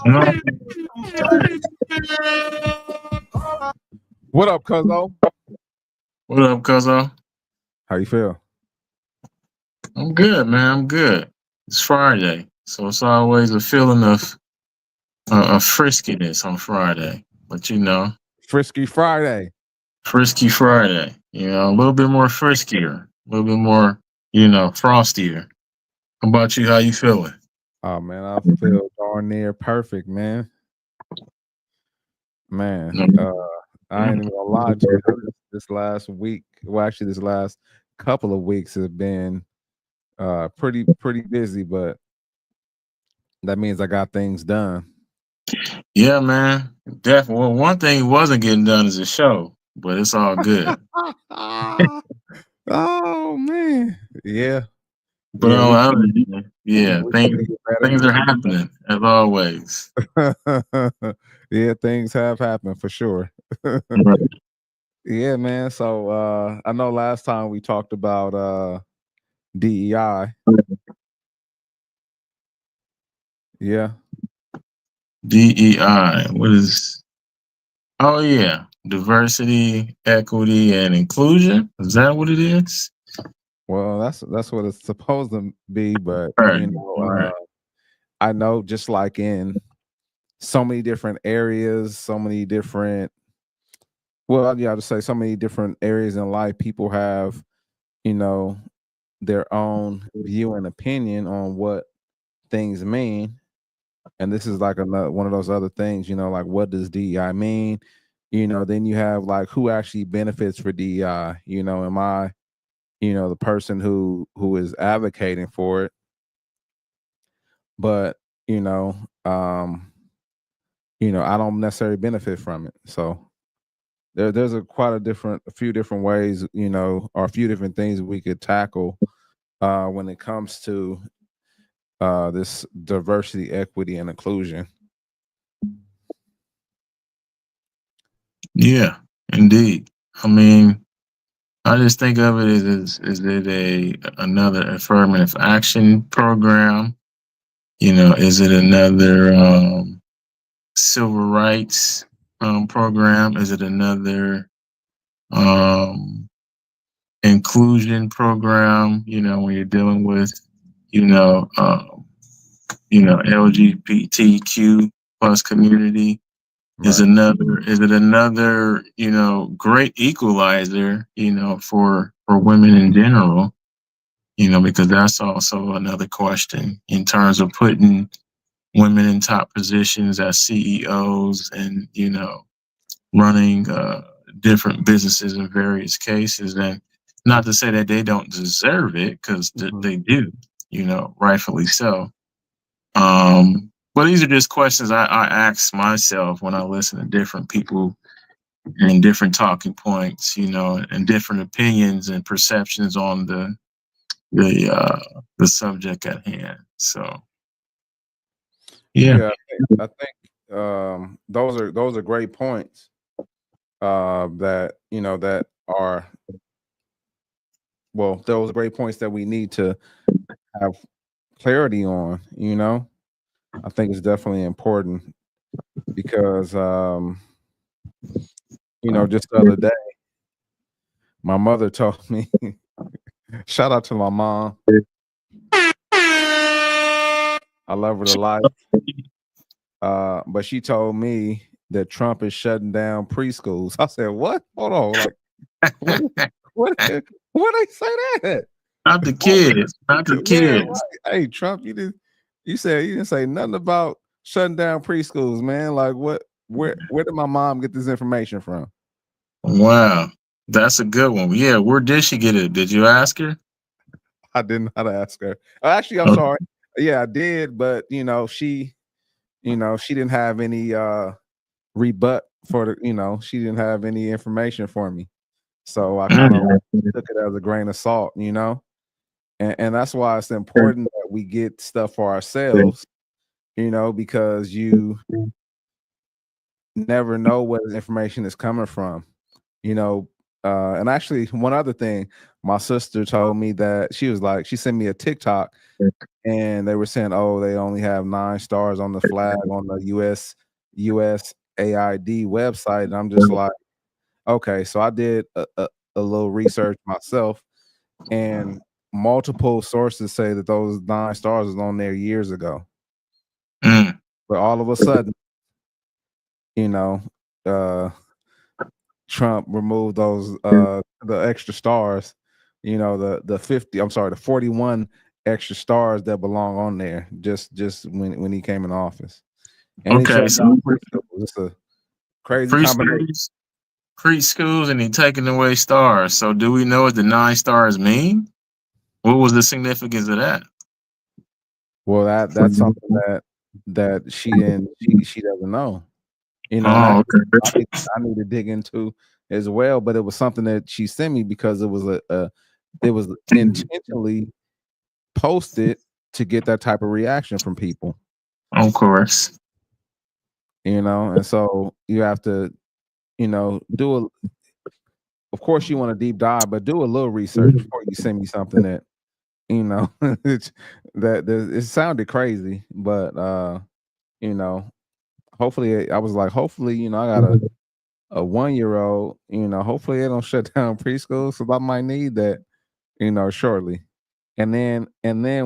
No. What up, Cuzzo? What up, Cuzzo? How you feel? I'm good, man. I'm good. It's Friday, so it's always a feeling of friskiness on Friday. But Frisky Friday. Frisky Friday. A little bit more friskier, a little bit more, frostier. How about you? How you feeling? Oh man, I feel darn near perfect, man. Man, I ain't even gonna lie to you. This last week, well, actually, this last couple of weeks have been pretty busy, but that means I got things done. Yeah, man. Definitely. Well, one thing wasn't getting done is a show, but it's all good. Oh man, yeah, But yeah, on the other hand, yeah, we can things do better. things are happening as always. Yeah, things have happened for sure. Right. Yeah, man. So I know last time we talked about DEI. Yeah. DEI. What is? Oh yeah, diversity, equity, and inclusion. Is that what it is? Well, that's what it's supposed to be, but Right. you know, Right. I know just like in so many different areas, so many different well, yeah, I would say so many different areas in life, people have, you know, their own view and opinion on what things mean. And this is like another one of those other things, like what does DEI mean? Then you have like who actually benefits for DEI. Am I, the person who is advocating for it, but you know, um, I don't necessarily benefit from it. So there's a few different ways, or a few different things we could tackle when it comes to this diversity, equity, and inclusion. Yeah, indeed. I mean, I just think of it as is it a another affirmative action program? Is it another civil rights program? Is it another um, inclusion program? When you're dealing with you know um, LGBTQ plus community. Right. Is it another great equalizer for women in general, because that's also another question in terms of putting women in top positions as CEOs and running different businesses in various cases. And not to say that they don't deserve it, because Mhm. they do, rightfully so. But these are just questions I ask myself when I listen to different people and different talking points, and different opinions and perceptions on the subject at hand. So yeah. Yeah, I think those are great points. That that are well, those are great points that we need to have clarity on. I think it's definitely important because just the other day, my mother told me. Shout out to my mom. I love her to life. But she told me that Trump is shutting down preschools. I said, "What? Hold on, like what? What? What they say that? Not the What? kids, not the Yeah, kids. right. Hey, Trump, you did. You said you didn't say nothing about shutting down preschools, man. Like what? Where did my mom get this information from? Wow, that's a good one. Yeah, where did she get it? Did you ask her? I did not ask her. Actually, I'm Okay. sorry. Yeah, I did, but she didn't have any rebut for she didn't have any information for me. So I kind of took it as a grain of salt, and that's why it's important that we get stuff for ourselves, because you never know where the information is coming from. You know, And actually, one other thing, my sister told me that she was like, she sent me a TikTok, and they were saying, oh, they only have 9 stars on the flag on the USAID website, and I'm just like, okay. So I did a little research myself, and multiple sources say that those 9 stars was on there years ago. Mm. But all of a sudden, you know, Trump removed those the extra stars, the 50, I'm sorry, the 41 extra stars that belong on there just when he came in office. And he Okay, shut so down preschools. It's a crazy free combination. schools, free schools, and he taking away stars. So do we know what the 9 stars mean? What was the significance of that? Well, that's something that she doesn't know. And Oh, actually okay. I need to dig into as well, but it was something that she sent me because it was it was intentionally posted to get that type of reaction from people, Of course. and so you have to, do of course you want to deep dive, but do a little research before you send me something that, it's, it sounded crazy, but you know, hopefully I was like, hopefully, I got a 1-year-old, hopefully they don't shut down preschool, so I might need that, shortly. And then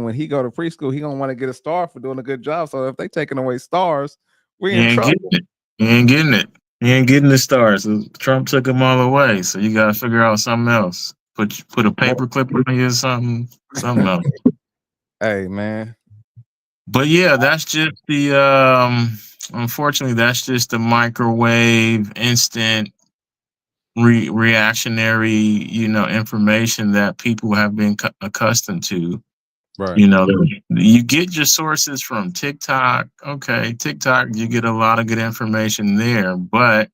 when he go to preschool, he gonna want to get a star for doing a good job. So if they taking away stars, we He in ain't getting trouble. it. He ain't getting it. He ain't getting the stars. So Trump took them all away. So you got to figure out something else. Put a paper clip on you or something else. Hey man, But yeah, that's just the unfortunately that's just the microwave instant reactionary, information that people have been accustomed to. right? You get your sources from TikTok. Okay, TikTok, you get a lot of good information there, but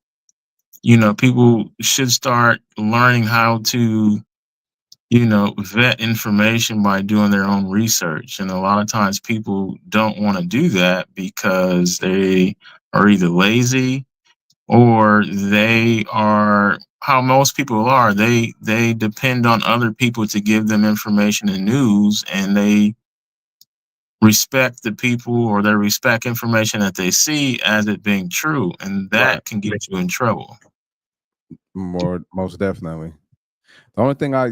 people should start learning how to, vet information by doing their own research. And a lot of times people don't want to do that because they are either lazy or they are how most people are. They depend on other people to give them information and news, and they respect the people or they respect information that they see as it being true, and Right. that can get you in trouble. Most definitely. The only thing I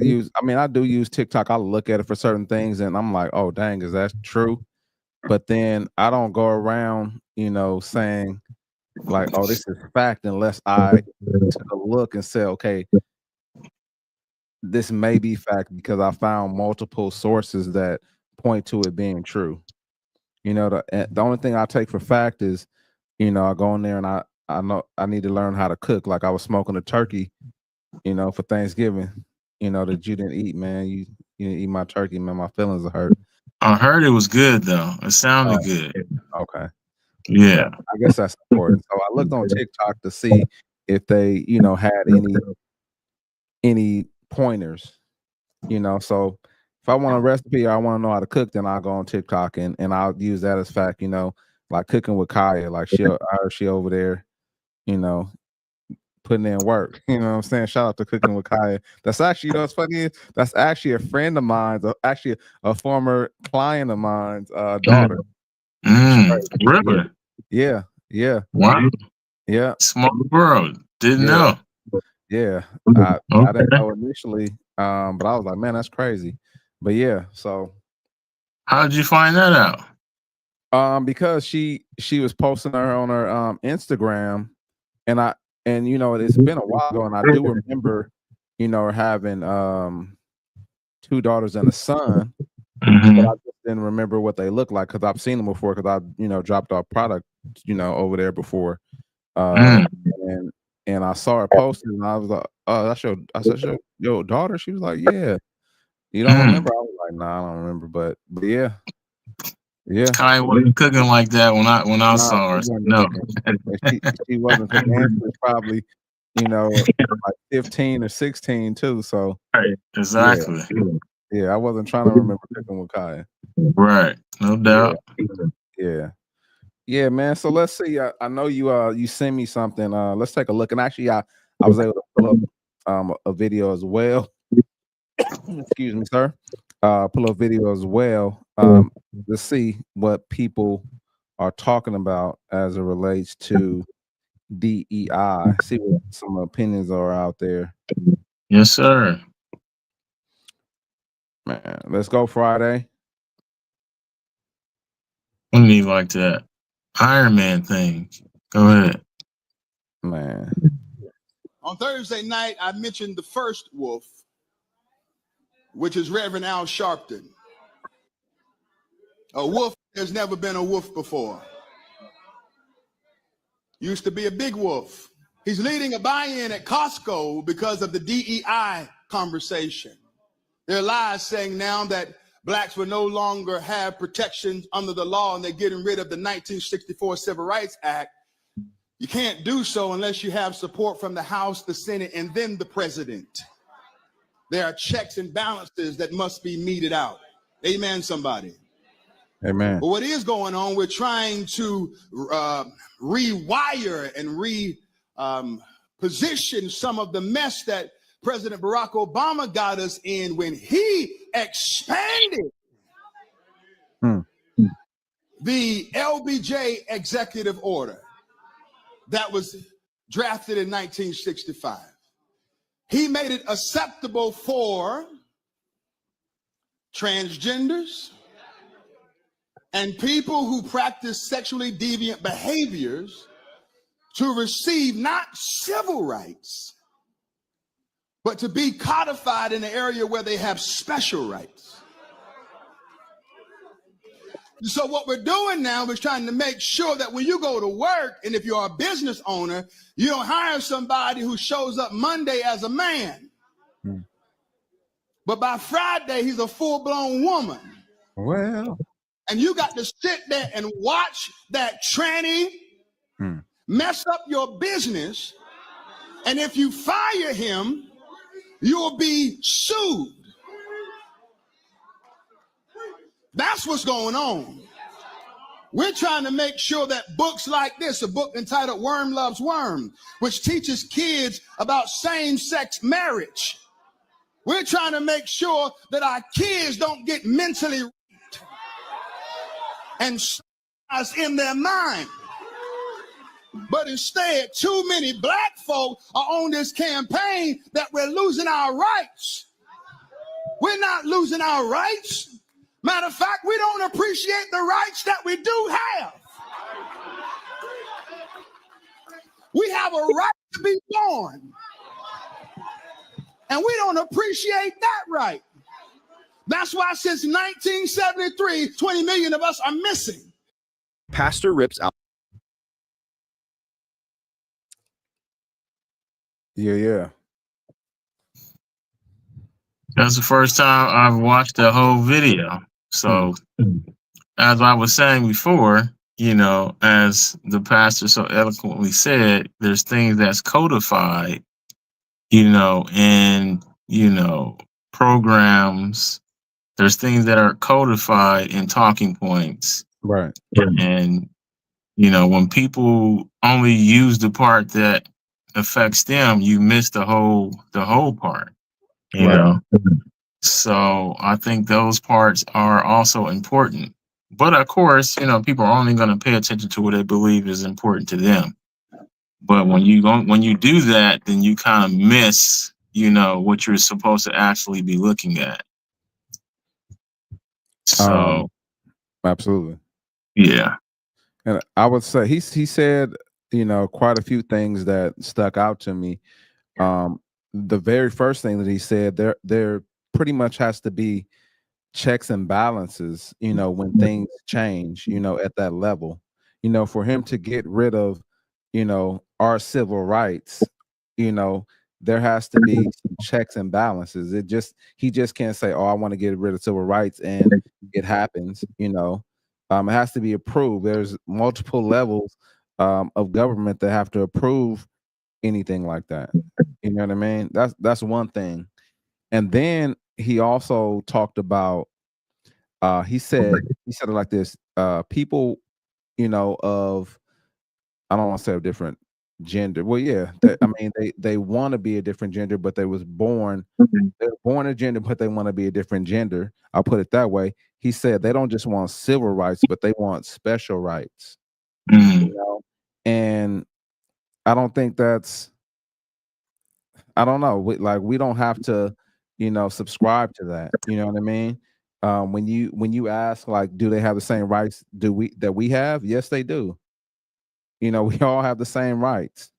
do use TikTok. I look at it for certain things, and I'm like, oh dang, is that true? But then I don't go around, saying like, oh, this is fact, unless I took a look and say, okay, this may be fact because I found multiple sources that point to it being true. The only thing I take for fact is, I go in there and I know I need to learn how to cook. Like I was smoking a turkey, for Thanksgiving, that you didn't eat, man. You didn't eat my turkey, man. My feelings are hurt. I heard it was good though. It sounded Oh, good. okay. Yeah, Yeah. I guess that's important. So I looked on TikTok to see if they, had any pointers, So if I want a recipe or I want to know how to cook, then I'll go on TikTok and I'll use that as fact, like cooking with Kaya. Like I heard she over there, you know, putting in work. You know what I'm saying? Shout out to Cooking with Kaya. That's actually, what's funny? That's actually a friend of mine's, actually a former client of mine's daughter. Yeah, Really? yeah, yeah, Wow. yeah, Small world. Didn't yeah, know. yeah. I didn't Okay. know initially, but I was like, man, that's crazy. But yeah, so How did you find that out? because she was posting her on her Instagram, and it's been a while ago, and I do remember, her having 2 daughters and a son, but I Hmm. just didn't remember what they look like because I've seen them before because I dropped off product over there before, Mm. and I saw her posted and I was like, oh, I said, your daughter? She was like, yeah. You don't Mm. remember? I was like, nah, I don't remember, but yeah, yeah. Kai wasn't cooking like that when I Nah, saw she her. wasn't No. cooking. And she wasn't cooking. And she was probably, like 15 or 16 too. So Right. yeah, Exactly. yeah. I wasn't trying to remember cooking with Kaya. Right. No Yeah, doubt. yeah, yeah, man. So let's see. I know you sent me something. Let's take a look. And actually, I was able to pull up a video as well. Excuse me, sir. Pull a video as well to see what people are talking about as it relates to DEI. See what some opinions are out there. Yes, sir. Man, let's go Friday. We need like that Iron Man thing. Go ahead. Man. On Thursday night, I mentioned the first wolf, which is Reverend Al Sharpton. A wolf has never been a wolf before. Used to be a big wolf. He's leading a buy-in at Costco because of the DEI conversation. There are lies saying now that blacks will no longer have protections under the law and they're getting rid of the 1964 Civil Rights Act. You can't do so unless you have support from the House, the Senate, and then the president. There are checks and balances that must be meted out. Amen, somebody. Amen. But what is going on, we're trying to rewire and reposition some of the mess that President Barack Obama got us in when he expanded the LBJ executive order that was drafted in 1965. He made it acceptable for transgenders and people who practice sexually deviant behaviors to receive not civil rights, but to be codified in an area where they have special rights. So what we're doing now is trying to make sure that when you go to work, and if you're a business owner, you don't hire somebody who shows up Monday as a man. But by Friday, he's a full-blown woman. Well. And you got to sit there and watch that tranny mess up your business. And if you fire him, you'll be sued. That's what's going on. We're trying to make sure that books like this, a book entitled Worm Loves Worm, which teaches kids about same-sex marriage. We're trying to make sure that our kids don't get mentally raped and in their mind. But instead, too many black folk are on this campaign that we're losing our rights. We're not losing our rights. Matter of fact, we don't appreciate the rights that we do have. We have a right to be born. And we don't appreciate that right. That's why since 1973, 20 million of us are missing. Pastor rips out. Yeah. That's the first time I've watched the whole video. So, as I was saying before, you know, as the pastor so eloquently said, there's things that's codified, you know, in, you know, programs. There's things that are codified in talking points. Right. And, you know, when people only use the part that affects them, you miss the whole part, you know. So I think those parts are also important. But of course, you know, people are only going to pay attention to what they believe is important to them. But when you do that, then you kind of miss, you know, what you're supposed to actually be looking at. So absolutely. Yeah. And I would say he said, you know, quite a few things that stuck out to me. The very first thing that he said, there pretty much has to be checks and balances, you know, when things change, you know, at that level, you know, for him to get rid of, you know, our civil rights, you know, there has to be some checks and balances. He just can't say, oh, I want to get rid of civil rights and it happens, you know. It has to be approved. There's multiple levels of government that have to approve anything like that. You know what I mean? That's one thing. And then he also talked about he said it like this, people, you know, of, I don't want to say of different gender. Well, yeah, I mean, they want to be a different gender, but they were born a gender, but they want to be a different gender. I'll put it that way. He said they don't just want civil rights, but they want special rights. Mm. You know, and I don't think that's. I don't know. We don't have to, subscribe to that. You know what I mean? When you ask, like, do they have the same rights that we have? Yes, they do. We all have the same rights.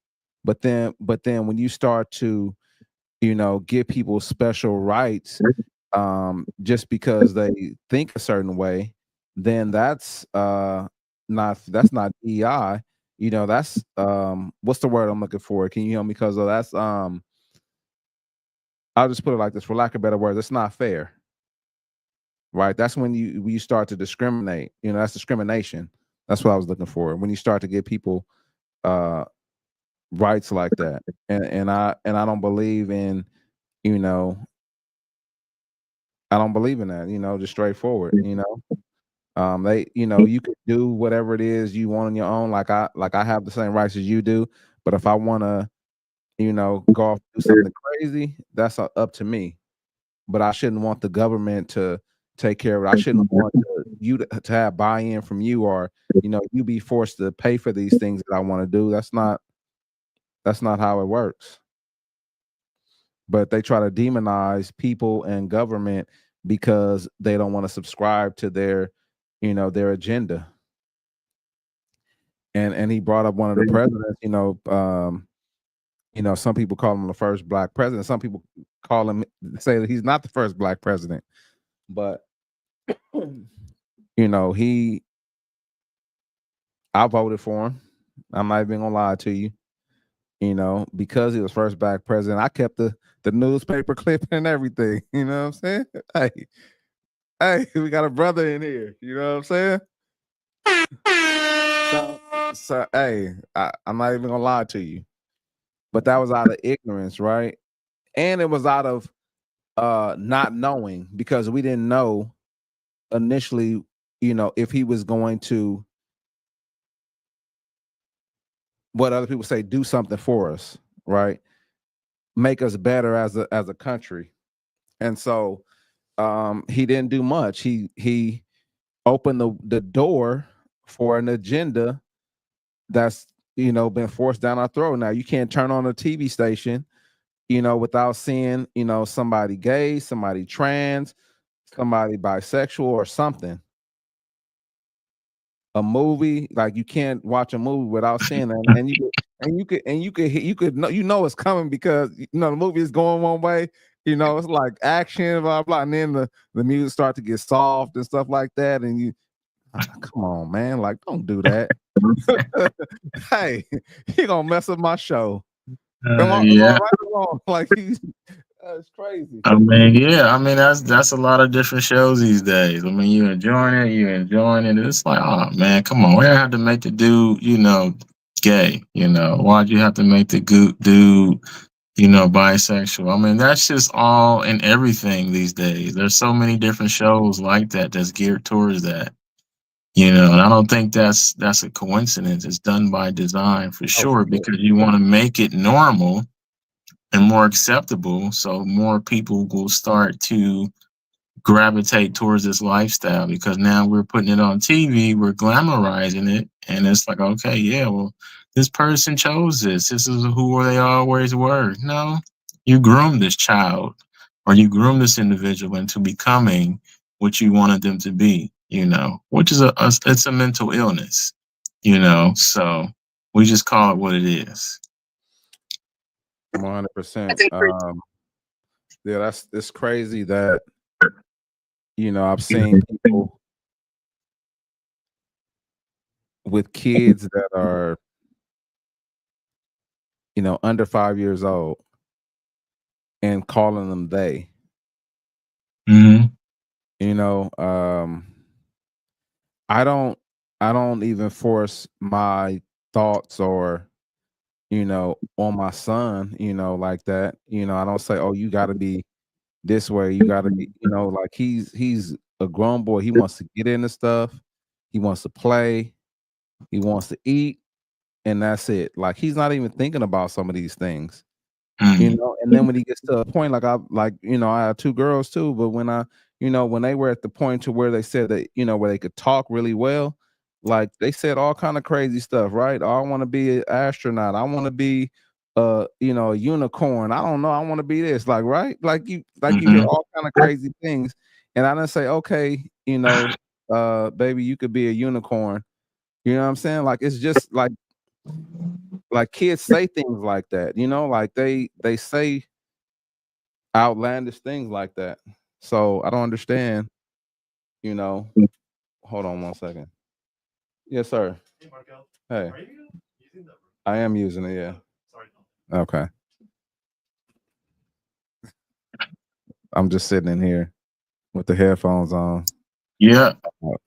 But then when you start to, give people special rights, just because they think a certain way, then that's not EI. That's what's the word I'm looking for? Can you help me? Because that's I'll just put it like this, for lack of better words, it's not fair. Right? That's when you start to discriminate. That's discrimination. That's what I was looking for. When you start to give people uh rights like that. And I don't believe in, you know, I don't believe in that, just straightforward, you could do whatever it is you want on your own. Like I have the same rights as you do, but if I want to, go off and do something crazy, that's up to me. But I shouldn't want the government to take care of it. I shouldn't want you to have buy-in from you, or you be forced to pay for these things that I want to do. That's not how it works. But they try to demonize people and government because they don't want to subscribe to their agenda. And he brought up one of the presidents. Some people call him the first black president. Some people say that he's not the first black president. But I voted for him. I'm not even gonna lie to you. Because he was first black president, I kept the newspaper clipping and everything. You know what I'm saying? Hey, we got a brother in here. You know what I'm saying? So hey, I'm not even gonna lie to you. But that was out of ignorance, right? And it was out of not knowing, because we didn't know initially, if he was going to, what other people say, do something for us, right? Make us better as a country. And so he didn't do much. He opened the door for an agenda that's been forced down our throat. Now you can't turn on a TV station without seeing somebody gay, somebody trans, somebody bisexual, or something. A movie, like, you can't watch a movie without seeing that. You could know it's coming, because the movie is going one way. It's like action, blah blah, and then the music start to get soft and stuff like that. And come on, man, like, don't do that. Hey, you gonna mess up my show. Am I Yeah. right or wrong? Like, that's crazy. I mean, yeah. I mean, that's a lot of different shows these days. I mean, you enjoying it. It's like, oh man, come on. We don't have to make the dude, gay. Why'd you have to make the dude, bisexual? I mean, that's just all in everything these days. There's so many different shows like that that's geared towards that. And I don't think that's a coincidence. It's done by design for sure, because you want to make it normal and more acceptable, so more people will start to gravitate towards this lifestyle, because now we're putting it on TV, we're glamorizing it, and it's like, okay, yeah, well, this person chose this. This is who they always were. No, you groomed this child, or you groomed this individual into becoming what you wanted them to be. Which is it's a mental illness. So we just call it what it is. 100%. Yeah, it's crazy that I've seen people with kids that are under 5 years old and calling them they. Mm-hmm. I don't even force my thoughts or on my son, like that. I don't say, oh, you got to be this way, you got to be, like, he's a grown boy. He wants to get into stuff, he wants to play, he wants to eat, and that's it. Like he's not even thinking about some of these things, Mm. you know. And then when he gets to a point, like I have 2 girls too, but when when they were at the point to where they said that, where they could talk really well, like they said all kind of crazy stuff, right? Oh, I want to be an astronaut. I want to be a unicorn. I don't know. I want to be this, like, right? Like you hear all kind of crazy things. And I didn't say, okay, baby, you could be a unicorn. You know what I'm saying? Like it's just like kids say things like that, like they say outlandish things like that. So I don't understand, Hold on one second. Yes, sir. Hey, Markel. Hey, Are you using the? I am using it, yeah. Sorry. Okay. I'm just sitting in here with the headphones on, Yeah.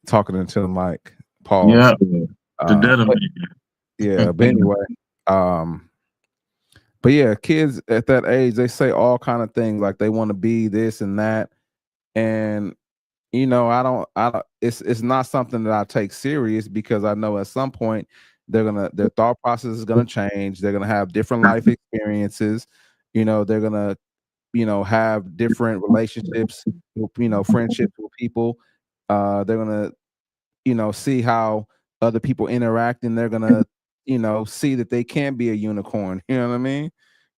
talking into the mic. Pause. Yeah. The dead of But, me. yeah, but anyway, but yeah, kids at that age, they say all kind of things like they want to be this and that. And I don't it's not something that I take serious, because I know at some point their thought process is gonna change. They're gonna have different life experiences. They're gonna, have different relationships, friendships with people. They're gonna, see how other people interact, and they're gonna, see that they can't be a unicorn. You know what I mean?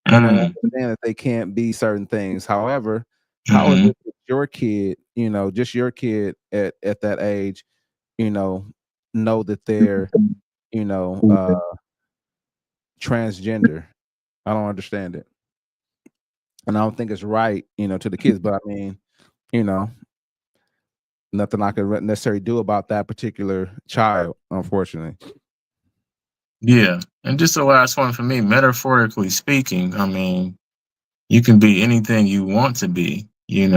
And understand that they can't be certain things. However, how is it with your kid, just your kid at that age, know that they're, transgender? I don't understand it. And I don't think it's right, to the kids. But I mean, nothing I could necessarily do about that particular child, unfortunately. Yeah. And just the last one for me, metaphorically speaking, I mean, you can be anything you want to be, in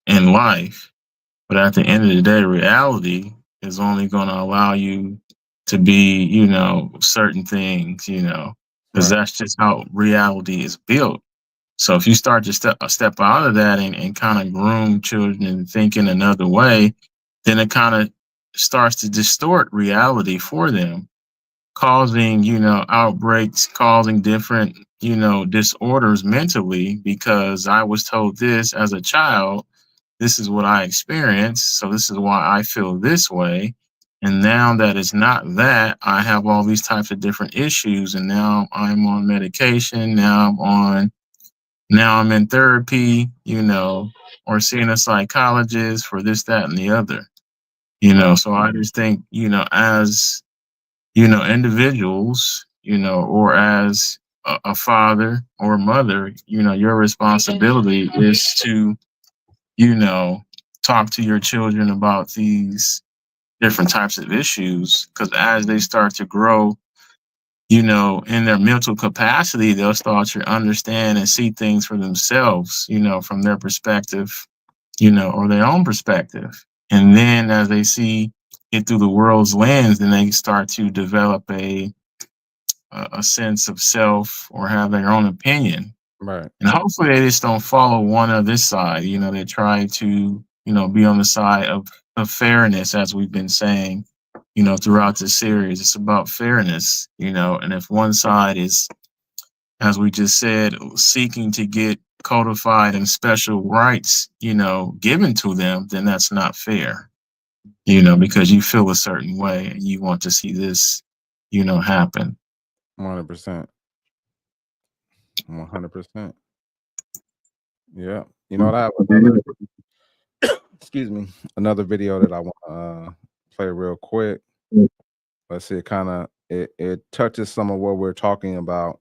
life. But at the end of the day, reality is only going to allow you to be, certain things, because Right. that's just how reality is built. So if you start to step out of that and kind of groom children and thinking another way, then it kind of starts to distort reality for them, causing, outbreaks, causing different, disorders mentally, because I was told this as a child, this is what I experienced, so this is why I feel this way. And now that it's not that, I have all these types of different issues, and now I'm on medication. Now I'm in therapy, or seeing a psychologist for this, that, and the other. So I just think, as individuals, or as a father or mother, your responsibility is to, you know, talk to your children about these different types of issues, because as they start to grow, in their mental capacity, they'll start to understand and see things for themselves, from their perspective, or their own perspective. And then as they see it through the world's lens, then they start to develop a sense of self or have their own opinion. Right. And hopefully they just don't follow one other side. They try to, be on the side of fairness, as we've been saying, throughout this series. It's about fairness, and if one side is, as we just said, seeking to get codified and special rights, given to them, then that's not fair, because you feel a certain way and you want to see this, happen. 100%. 100%. Yeah. What I have another, excuse me, another video that I want to play real quick. Let's see, it touches some of what we're talking about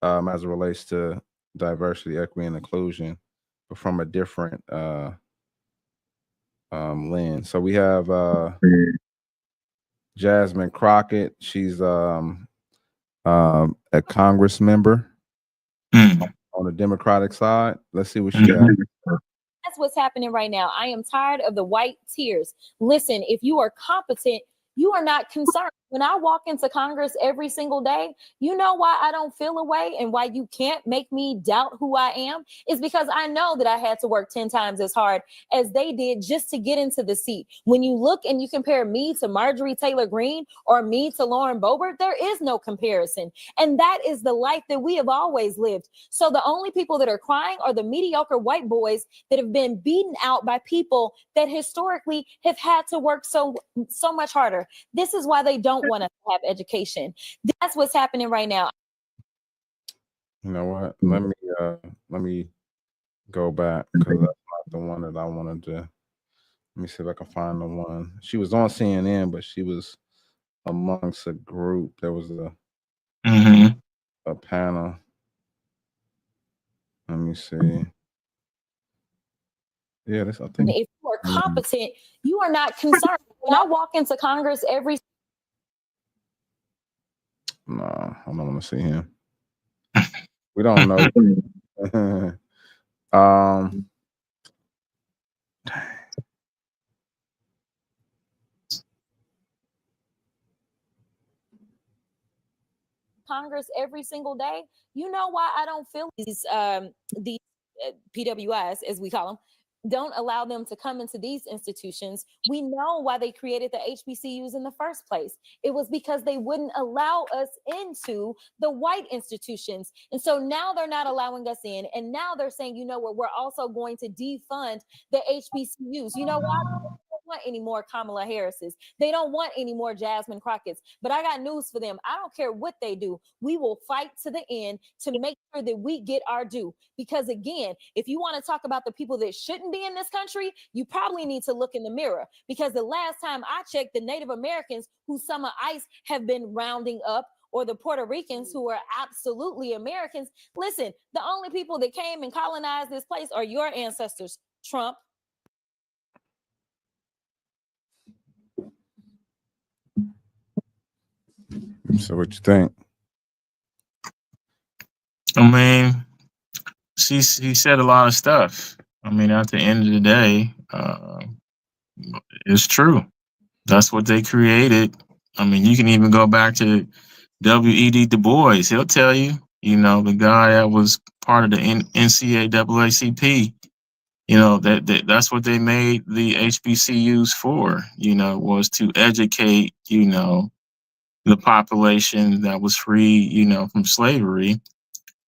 as it relates to diversity, equity, and inclusion, but from a different lens. So we have Jasmine Crockett. She's a Congress member on the Democratic side. Let's see what she has. That's what's happening right now. I am tired of the white tears. Listen, if you are competent, you are not concerned When I walk into Congress every single day, you know why I don't feel a way and why you can't make me doubt who I am is because I know that I had to work 10 times as hard as they did just to get into the seat. When you look and you compare me to Marjorie Taylor Greene or me to Lauren Boebert, there is no comparison. And that is the life that we have always lived. So the only people that are crying are the mediocre white boys that have been beaten out by people that historically have had to work so much harder. This is why they don't want us to have education. That's what's happening right now. You know what? Let me go back because that's not the one that I wanted to. Let me see if I can find the one. She was on CNN, but she was amongst a group. There was a panel. Let me see. Yeah, I think if you are competent, you are not concerned. When I walk into Congress every No, I don't want to see him. We don't know. Congress every single day, you know why I don't feel these PWIs, as we call them, don't allow them to come into these institutions. We know why they created the HBCUs in the first place. It was because they wouldn't allow us into the white institutions. And so now they're not allowing us in. And now they're saying, you know what, we're also going to defund the HBCUs. You know why? Want any more Kamala Harris's. They don't want any more Jasmine Crockett's. But I got news for them. I don't care what they do. We will fight to the end to make sure that we get our due. Because again, if you want to talk about the people that shouldn't be in this country, you probably need to look in the mirror. Because the last time I checked, the Native Americans who some of ICE have been rounding up, or the Puerto Ricans who are absolutely Americans, listen, the only people that came and colonized this place are your ancestors, Trump. So what you think? I mean, he said a lot of stuff. I mean, at the end of the day, it's true. That's what they created. I mean, you can even go back to W.E.B. Du Bois. He'll tell you, you know, the guy that was part of the NCAACP, you know, that's what they made the HBCUs for, you know, was to educate, you know, the population that was free, you know, from slavery,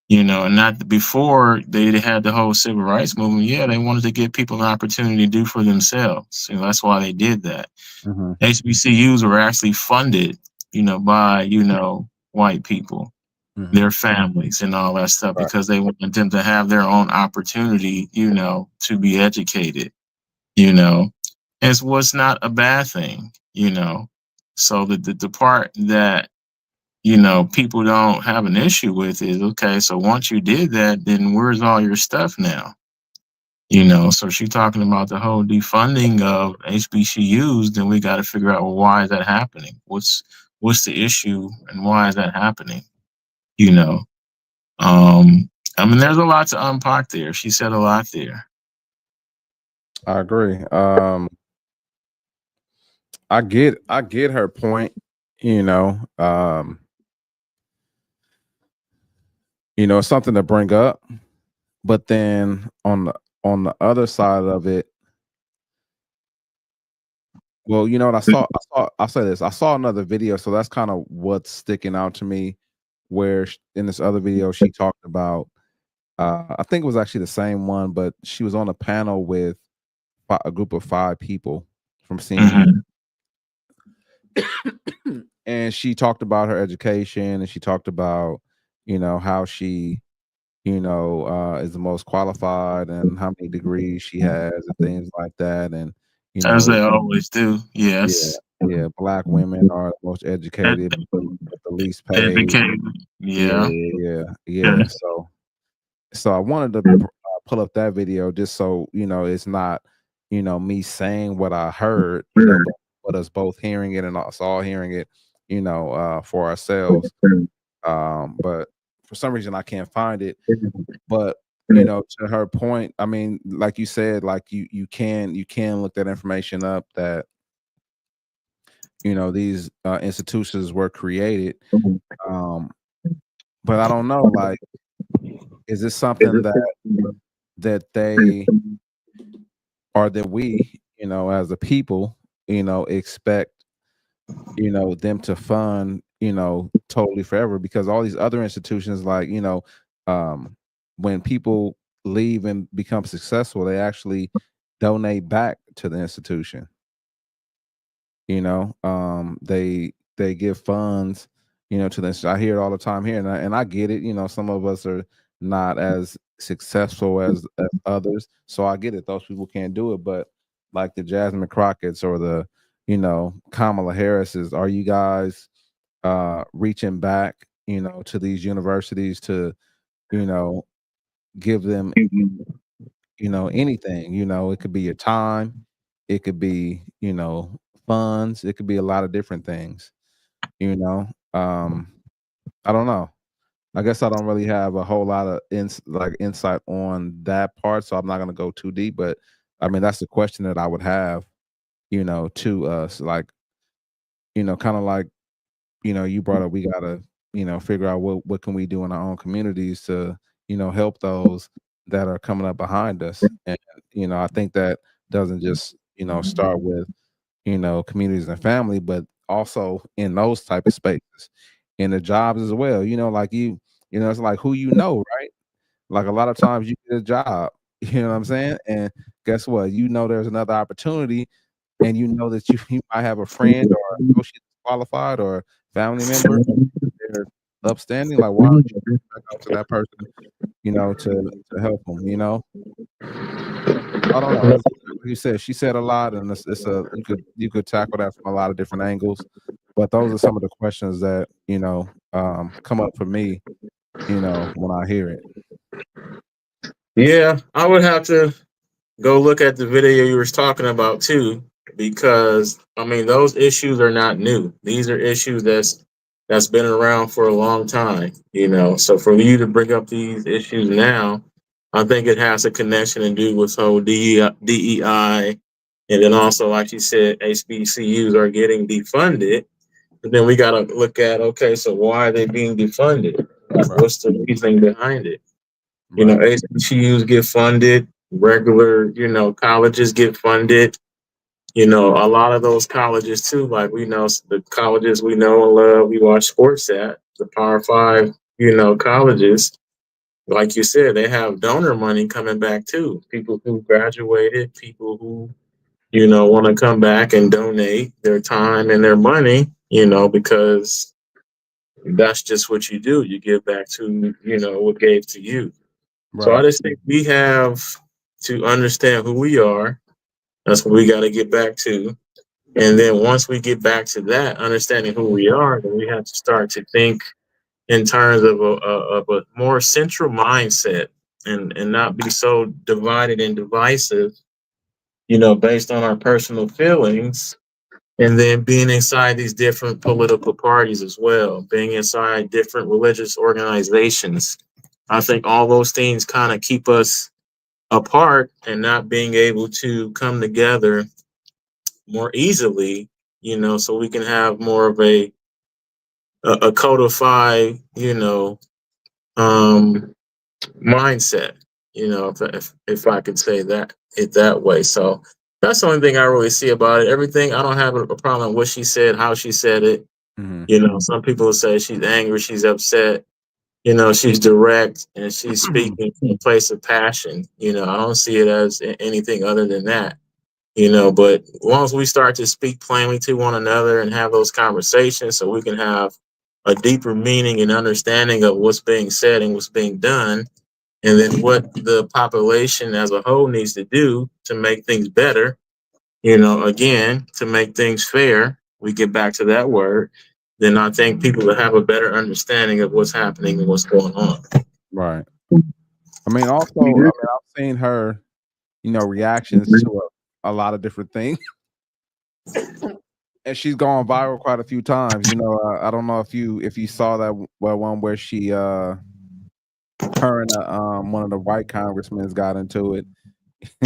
you know, and not before they had the whole civil rights movement. Yeah, they wanted to give people an opportunity to do for themselves. You know, that's why they did that. HBCUs were actually funded, you know, by, you know, white people, their families and all that stuff, because they wanted them to have their own opportunity, you know, to be educated, you know. It was not a bad thing, you know. So the part that, you know, people don't have an issue with is, okay, so once you did that, then where's all your stuff now? You know, so she's talking about the whole defunding of HBCUs, then we got to figure out, well, why is that happening? What's the issue and why is that happening? You know, I mean, there's a lot to unpack there. She said a lot there. I agree. I get her point, you know. You know, it's something to bring up, but then on the other side of it, well, you know what I'll say this. I saw another video, so that's kind of what's sticking out to me, where in this other video she talked about, I think it was actually the same one, but she was on a panel with a group of 5 people from CNN. And she talked about her education, and she talked about, you know, how she, you know, is the most qualified and how many degrees she has and things like that. And, you know, as they always do. Yes. Yeah, Black women are the most educated, but the least paid. Yeah. So I wanted to pull up that video just so, you know, it's not, you know, me saying what I heard, but us both hearing it and us all hearing it, you know, for ourselves. But for some reason I can't find it. But, you know, to her point, I mean, like you said, like you can look that information up, that, these institutions were created. But I don't know, like, is this something that they or that we, as a people, expect, them to fund, totally forever? Because all these other institutions, like, when people leave and become successful, they actually donate back to the institution. They give funds, to this. I hear it all the time here, and I get it. Some of us are not as successful as others, so I get it. Those people can't do it, but like the Jasmine Crockett's or the, Kamala Harris's, are you guys reaching back, to these universities to, give them, anything? It could be your time, it could be, funds, it could be a lot of different things. I don't know. I guess I don't really have a whole lot of insight on that part, so I'm not gonna go too deep. But I mean, that's the question that I would have, to us, like, kind of like, you brought up, we gotta, figure out what can we do in our own communities to, help those that are coming up behind us. And I think that doesn't just, start with, communities and family, but also in those type of spaces, in the jobs as well. Like it's like who right? Like a lot of times you get a job, you know what I'm saying? And guess what? There's another opportunity, and that you might have a friend or associate qualified or family member, they're upstanding. Like, why don't you reach back out to that person, to help them, I don't know. Like you said, she said a lot, and you could tackle that from a lot of different angles. But those are some of the questions that come up for me, when I hear it. Yeah, I would have to go look at the video you were talking about too, because I mean those issues are not new. These are issues that's been around for a long time. So for you to bring up these issues now, I think it has a connection to do with whole DEI, and then also, like you said, HBCUs are getting defunded. But then we got to look at, okay, so why are they being defunded? Right. What's the reasoning behind it? Right. HBCUs get funded, regular, colleges get funded. A lot of those colleges too, like we know the colleges we know and love, we watch sports at, the Power Five, colleges. Like you said, they have donor money coming back too. People who graduated, people who, want to come back and donate their time and their money, because that's just what you do. You give back to, what gave to you. Right. So I just think we have to understand who we are. That's what we got to get back to. And then once we get back to that, understanding who we are, then we have to start to think in terms of a more central mindset, and not be so divided and divisive, based on our personal feelings. And then being inside these different political parties as well, being inside different religious organizations. I think all those things kind of keep us apart and not being able to come together more easily, so we can have more of a codified, mindset, if I could say that way. So that's the only thing I really see about it. Everything, I don't have a problem with what she said, how she said it. Mm-hmm. Some people say she's angry, she's upset. She's direct and she's speaking from a place of passion. I don't see it as anything other than that. But as long as we start to speak plainly to one another and have those conversations, so we can have a deeper meaning and understanding of what's being said and what's being done, and then what the population as a whole needs to do to make things better, again, to make things fair, we get back to that word, then I think people will have a better understanding of what's happening and what's going on. Right. I mean, also, I've seen her, reactions to a lot of different things. And she's gone viral quite a few times. I don't know if you saw that one where she her and one of the white congressmen got into it,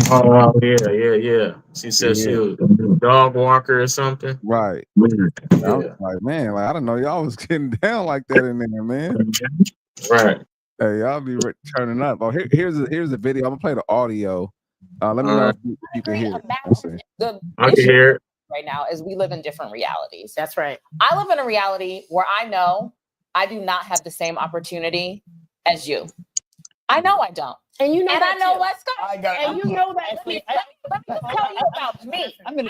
Oh yeah. She said she Yeah, was a dog walker or something. right. I was Yeah. like, man, like I didn't know y'all was getting down like that in there, man. Right. Hey, y'all be turning up. Oh, here's a video. I'm gonna play the audio. Let me know if you can hear it. Let's see. The I can issue hear it. right now is we live in different realities. That's right. I live in a reality where I know I do not have the same opportunity as you. I know I don't. And you know And that I know too. West Coast. I got. And you know that. Let me just tell you about me. I'm gonna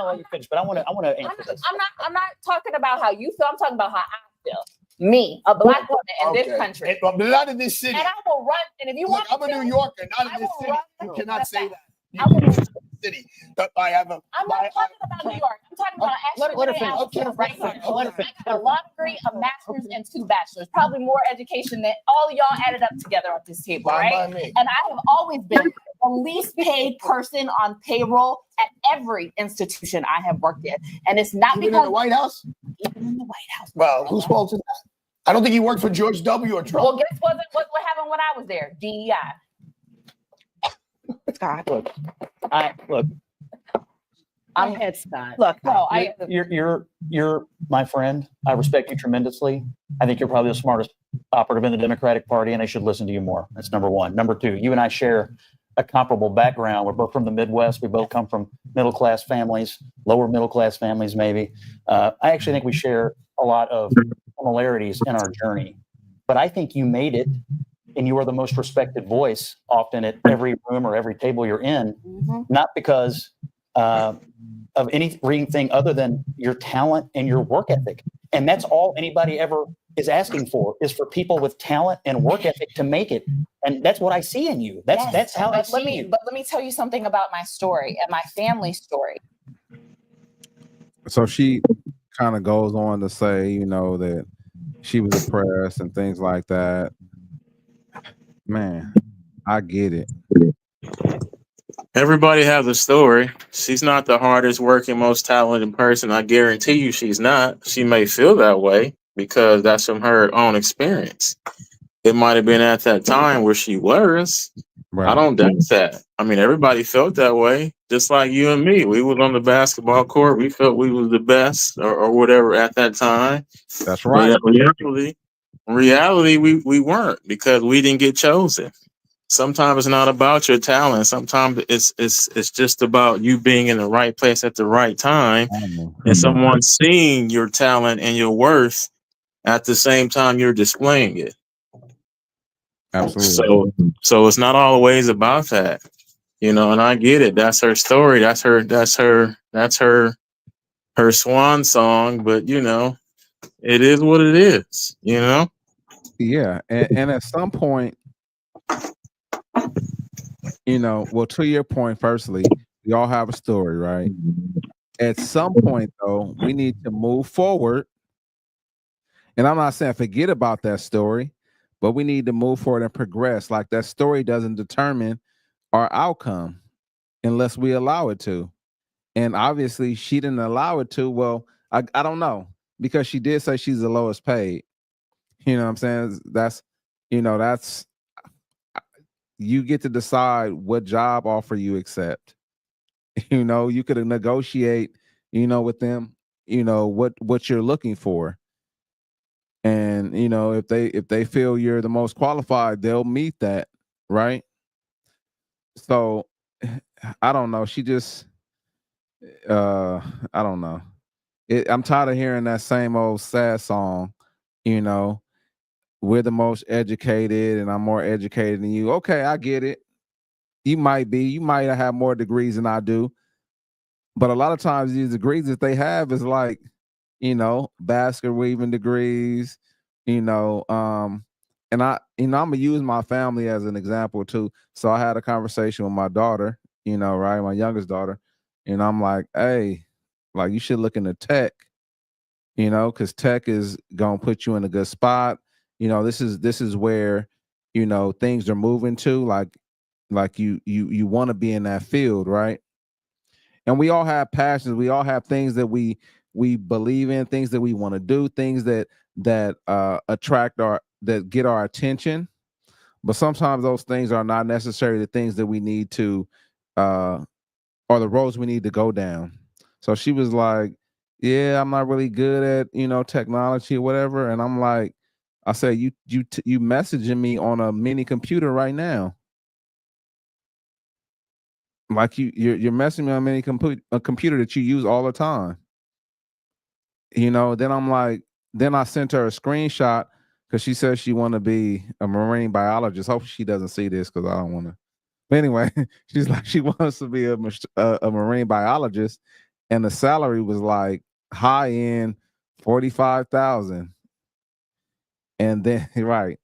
let you finish, but I want to answer this. I'm not talking about how you feel. I'm talking about how I feel. Me, a black woman in this country. But not in this city. And I will run. And if you Look, want, I'm a New Yorker, not in I this will city. run You through cannot the say fact. that. I will run City. That I have a. I'm not talking about New York. I'm talking about Let her actually finish. out right here. Let her finish. I got a law degree, a master's, and 2 bachelors. Probably more education than all of y'all added up together at this table, Fine right? by me. And I have always been the least paid person on payroll at every institution I have worked in. And it's not Even in because the White House. even in the White House. Well, who's fault is that? I don't think he worked for George W. or Trump. Well, guess what happened when I was there? DEI. Scott. I'm Go ahead, Scott. look, no, You're my friend. I respect you tremendously. I think you're probably the smartest operative in the Democratic Party, and I should listen to you more. That's number one. Number two, you and I share a comparable background. We're both from the Midwest. We both come from middle-class families, lower middle-class families, maybe. I actually think we share a lot of similarities in our journey. But I think you made it, and you are the most respected voice often at every room or every table you're in, not because of anything other than your talent and your work ethic. And that's all anybody ever is asking for, is for people with talent and work ethic to make it. And that's what I see in you. That's how I see you. But let me tell you something about my story and my family story. So she kind of goes on to say, you know, that she was oppressed and things like that. Man, I get it. Everybody has a story. She's not the hardest working, most talented person. I guarantee you she's not. She may feel that way because that's from her own experience. It might have been at that time where she was. Right. I don't doubt that. I mean, everybody felt that way, just like you and me. We was on the basketball court. We felt we was the best or whatever at that time. That's right. But in reality, we weren't because we didn't get chosen. Sometimes it's not about your talent. Sometimes it's just about you being in the right place at the right time and someone seeing your talent and your worth at the same time you're displaying it. Absolutely. So it's not always about that, you know, and I get it. That's her story. That's her swan song, but you know, it is what it is, you know? Yeah. And at some point, you know, well, to your point, firstly, we all have a story, right? At some point, though, we need to move forward. And I'm not saying forget about that story, but we need to move forward and progress. Like that story doesn't determine our outcome unless we allow it to. And obviously, she didn't allow it to. Well, I don't know, because she did say she's the lowest paid. You know what I'm saying? That's you get to decide what job offer you accept. You know, you could negotiate, you know, with them, you know, what you're looking for. And, you know, if they feel you're the most qualified, they'll meet that, right? So I don't know. She just I don't know. I'm tired of hearing that same old sad song, you know. We're the most educated and I'm more educated than you. Okay, I get it. You might have more degrees than I do. But a lot of times these degrees that they have is like, you know, basket weaving degrees, you know, and I'm gonna use my family as an example too. So I had a conversation with my daughter, you know, right, my youngest daughter, and I'm like, hey, like you should look into tech, you know, because tech is gonna put you in a good spot. You know, this is where, you know, things are moving to, like you want to be in that field, right? And we all have passions. We all have things that we believe in, things that we want to do, things that attract that get our attention. but sometimes those things are not necessarily the things that we need to or the roads we need to go down. So she was like, yeah, I'm not really good at, technology or whatever. And I'm like, I said, you messaging me on a mini computer right now. Like you're messaging me on a mini computer that you use all the time. Then I'm like, then I sent her a screenshot because she says she want to be a marine biologist. Hopefully she doesn't see this because I don't want to. But anyway, she's like, she wants to be a marine biologist, and the salary was like high end 45,000. And then right,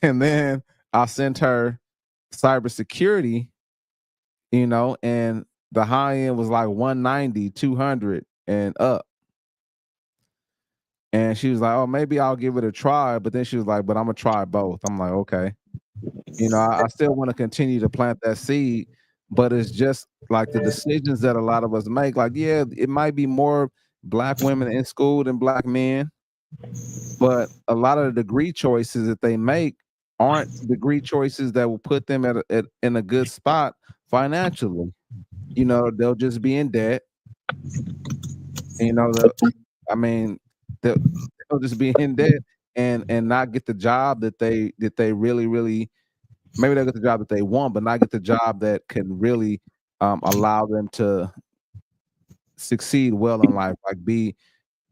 and then I sent her cybersecurity, and the high end was like 190, 200 and up. And she was like, oh, maybe I'll give it a try. But then she was like, but I'm gonna try both. I'm like, okay. I still want to continue to plant that seed, but it's just like the decisions that a lot of us make. Like, yeah, it might be more Black women in school than Black men, but a lot of the degree choices that they make aren't degree choices that will put them in a good spot financially. They'll just be in debt. They'll just be in debt and not get the job that they really, really, maybe they'll get the job that they want, but not get the job that can really allow them to succeed well in life, like be,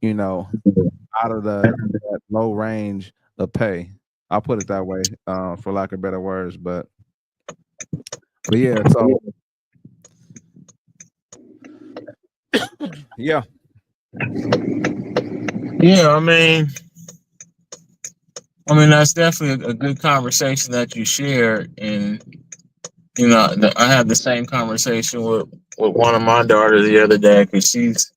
out of that low range of pay. I'll put it that way, for lack of better words, but yeah, so yeah. Yeah, I mean, that's definitely a good conversation that you shared. And, I had the same conversation with one of my daughters the other day because she's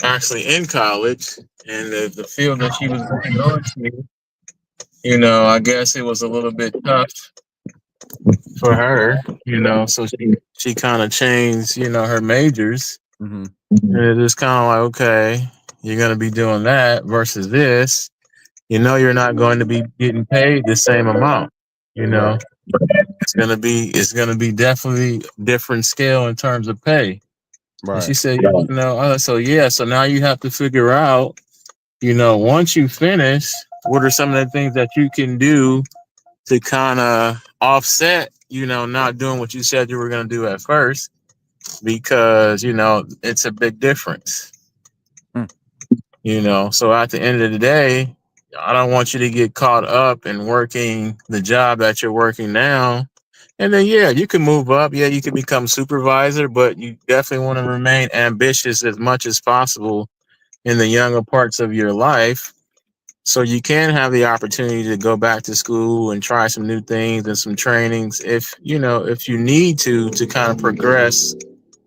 actually in college, and the field that she was going to, I guess it was a little bit tough for her, so she kind of changed, her majors. Mm-hmm. And it is kind of like, okay, you're going to be doing that versus this. You're not going to be getting paid the same amount. Right. It's gonna be definitely different scale in terms of pay. And she Right. said, so now you have to figure out, once you finish, what are some of the things that you can do to kind of offset, not doing what you said you were going to do at first, because, it's a big difference. So at the end of the day, I don't want you to get caught up in working the job that you're working now. And then, yeah, you can move up. Yeah, you can become supervisor, but you definitely want to remain ambitious as much as possible in the younger parts of your life. So you can have the opportunity to go back to school and try some new things and some trainings if you need to kind of progress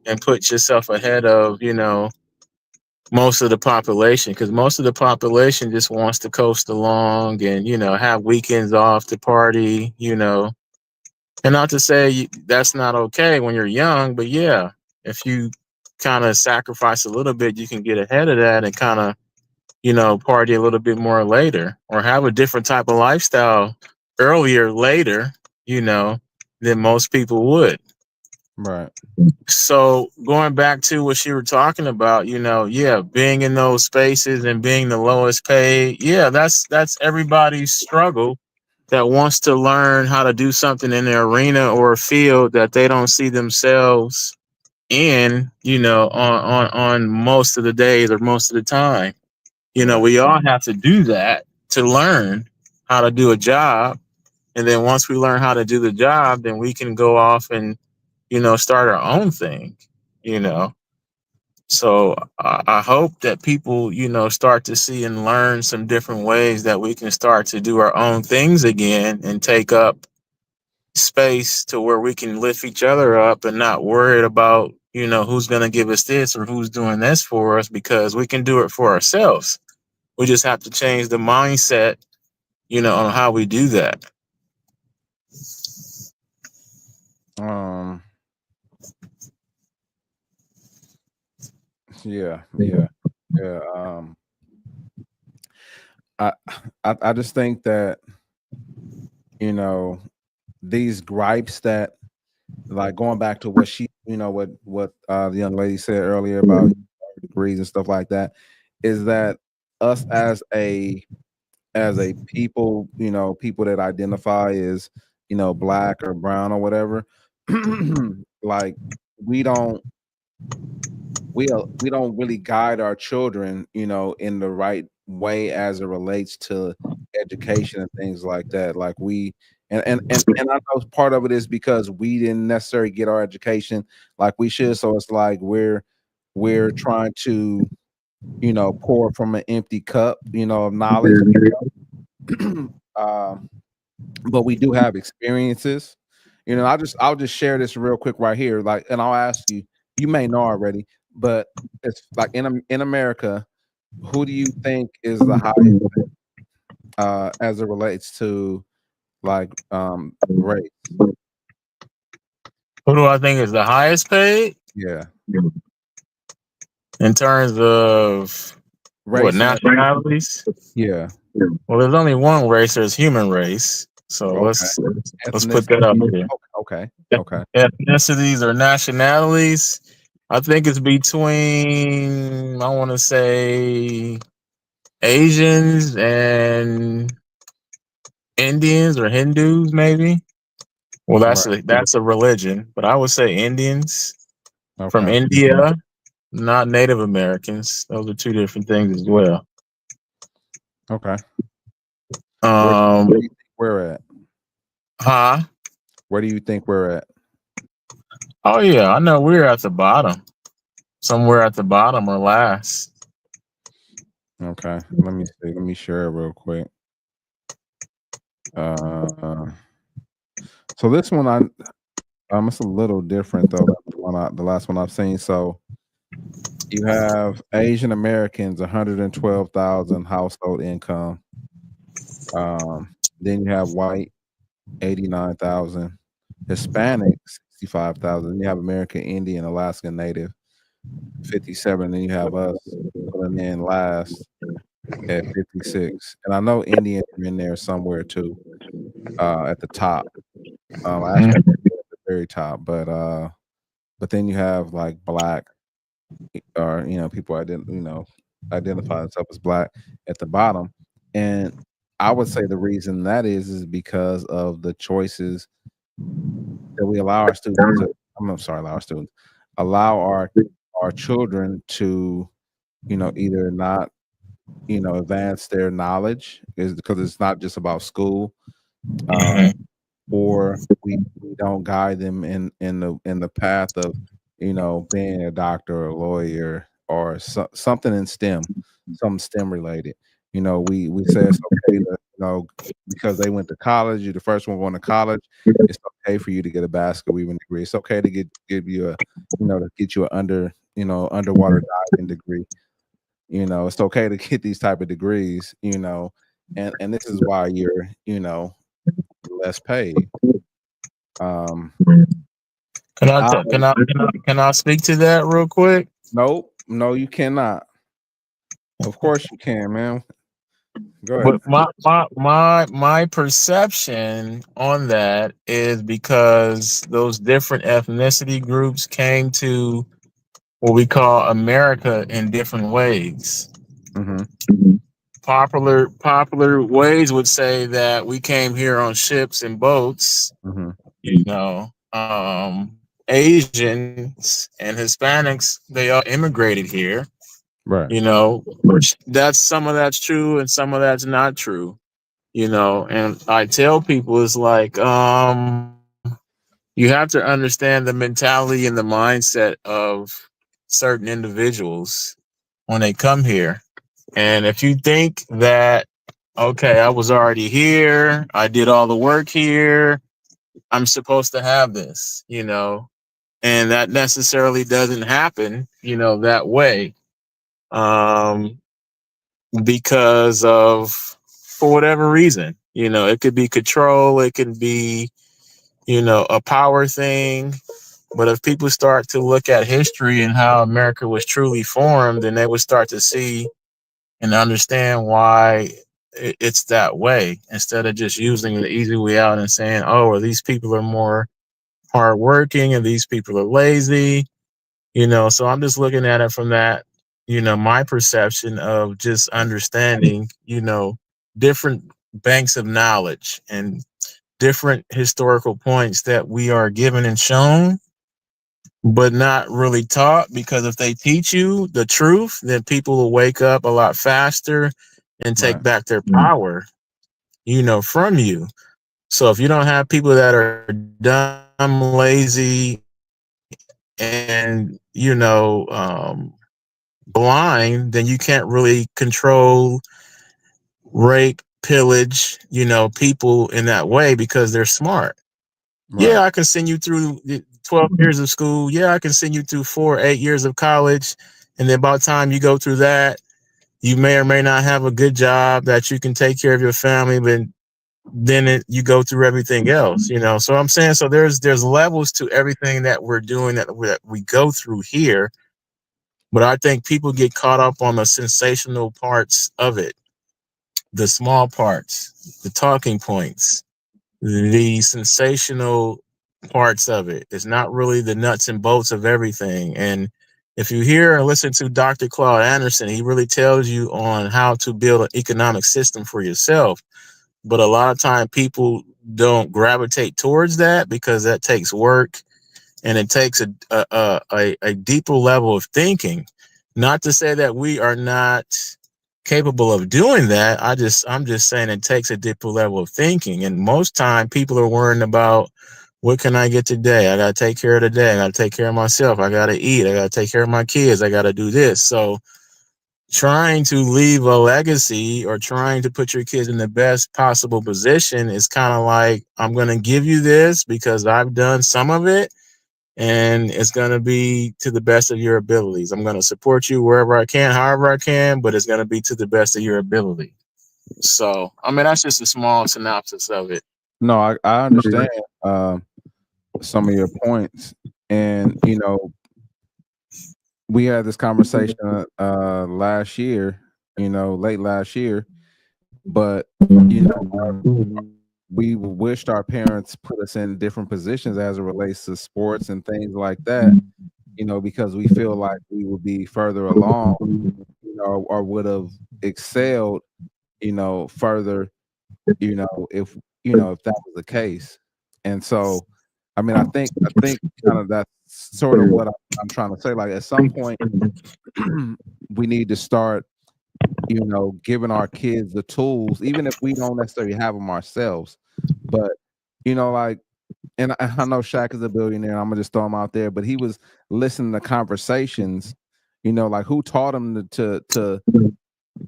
and put yourself ahead of, most of the population, because most of the population just wants to coast along and, have weekends off to party, and not to say that's not okay when you're young, but yeah, if you kind of sacrifice a little bit, you can get ahead of that and kind of, party a little bit more later or have a different type of lifestyle earlier, later, than most people would. Right. So going back to what you were talking about, being in those spaces and being the lowest paid, that's everybody's struggle that wants to learn how to do something in the arena or a field that they don't see themselves in, on most of the days or most of the time. We all have to do that to learn how to do a job. And then once we learn how to do the job, then we can go off and, start our own thing, So I hope that people, start to see and learn some different ways that we can start to do our own things again and take up space to where we can lift each other up and not worried about, who's going to give us this or who's doing this for us, because we can do it for ourselves. We just have to change the mindset, on how we do that. Yeah. I just think that you know, these gripes that, like, going back to what she, what the young lady said earlier about degrees and stuff like that, is that us as a people, people that identify as, black or brown or whatever, like, we don't we don't really guide our children, in the right way as it relates to education and things like that. Like, we and I know part of it is because we didn't necessarily get our education like we should. So it's like we're trying to, pour from an empty cup, of knowledge. um, but we do have experiences. I'll just share this real quick right here. Like, and I'll ask you, you may know already, but it's like in America, who do you think is the highest as it relates to, like, race? Who do I think is the highest paid Yeah. in terms of what Race. nationalities? Yeah. Well, there's only one race. There's human race. So Okay. let's put that up here. Okay. Ethnicities or nationalities, I think it's between, I want to say, Asians and Indians or Hindus, maybe. Well, that's a religion, but I would say Indians from Okay. India, not Native Americans. Those are two different things as well. Okay. Where do you think we're at? Huh? Where do you think we're at? Oh yeah, I know we're at the bottom. Somewhere at the bottom or last. Okay. Let me see. Let me share it real quick. So this one it's a little different though than the last one I've seen. So you have Asian Americans, 112,000 household income. Then you have white, 89,000, Hispanic, 65,000. You have American Indian, Alaskan Native, 57. Then you have us coming in last at 56. And I know Indians are in there somewhere too, at the top. Actually at the very top, but then you have like black, or people identify themselves as black at the bottom. And I would say the reason that is because of the choices that we allow our students to, allow our children to, either not, advance their knowledge, is because it's not just about school, or we don't guide them in the path of, being a doctor or a lawyer or something in STEM, something STEM related. We say it's okay to, because they went to college, you're the first one going to college, it's okay for you to get a basket weaving degree. It's okay to give you a, to get you an underwater diving degree. It's okay to get these type of degrees, and this is why you're, less paid. Can I speak to that real quick? Nope, no, you cannot. Of course you can, man. Go ahead. But my perception on that is because those different ethnicity groups came to what we call America in different ways. Mm-hmm. Popular ways would say that we came here on ships and boats. Mm-hmm. Asians and Hispanics, they all immigrated here. Right. Which some of that's true and some of that's not true. And I tell people it's like, you have to understand the mentality and the mindset of certain individuals when they come here. And if you think that, okay, I was already here, I did all the work here, I'm supposed to have this, and that necessarily doesn't happen, that way. Because of, for whatever reason, it could be control, it can be, a power thing. But if people start to look at history and how America was truly formed, then they would start to see and understand why it's that way, instead of just using the easy way out and saying, oh, well, these people are more hardworking and these people are lazy, so I'm just looking at it from that, my perception of just understanding, different banks of knowledge and different historical points that we are given and shown, but not really taught. Because if they teach you the truth, then people will wake up a lot faster and take Right. back their power, from you. So if you don't have people that are dumb, lazy, and blind, then you can't really control, rape, pillage, people in that way, because they're smart. Right. Yeah, I can send you through 12 years of school. Yeah, I can send you through 8 years of college. And then by the time you go through that, you may or may not have a good job that you can take care of your family, but then you go through everything else, So I'm saying, so there's levels to everything that we're doing, that we go through here. But I think people get caught up on the sensational parts of it, the small parts, the talking points, the sensational parts of it. It's not really the nuts and bolts of everything. And if you hear and listen to Dr. Claude Anderson, he really tells you on how to build an economic system for yourself. But a lot of time people don't gravitate towards that, because that takes work, and it takes a deeper level of thinking. Not to say that we are not capable of doing that. I'm just saying it takes a deeper level of thinking. And most time people are worrying about, what can I get today? I got to take care of today. I got to take care of myself. I got to eat. I got to take care of my kids. I got to do this. So trying to leave a legacy or trying to put your kids in the best possible position is kind of like, I'm going to give you this because I've done some of it, and it's going to be to the best of your abilities. I'm going to support you wherever I can, however I can, but it's going to be to the best of your ability. So, I mean, that's just a small synopsis of it. No, I understand some of your points. And, we had this conversation last year, late last year, but, we wished our parents put us in different positions as it relates to sports and things like that, because we feel like we would be further along, or would have excelled, further, if that was the case. And so, I mean, I think kind of that's sort of what I'm trying to say. Like, at some point, we need to start, giving our kids the tools, even if we don't necessarily have them ourselves. But, like, and I know Shaq is a billionaire. I'm gonna just throw him out there, but he was listening to conversations, like, who taught him to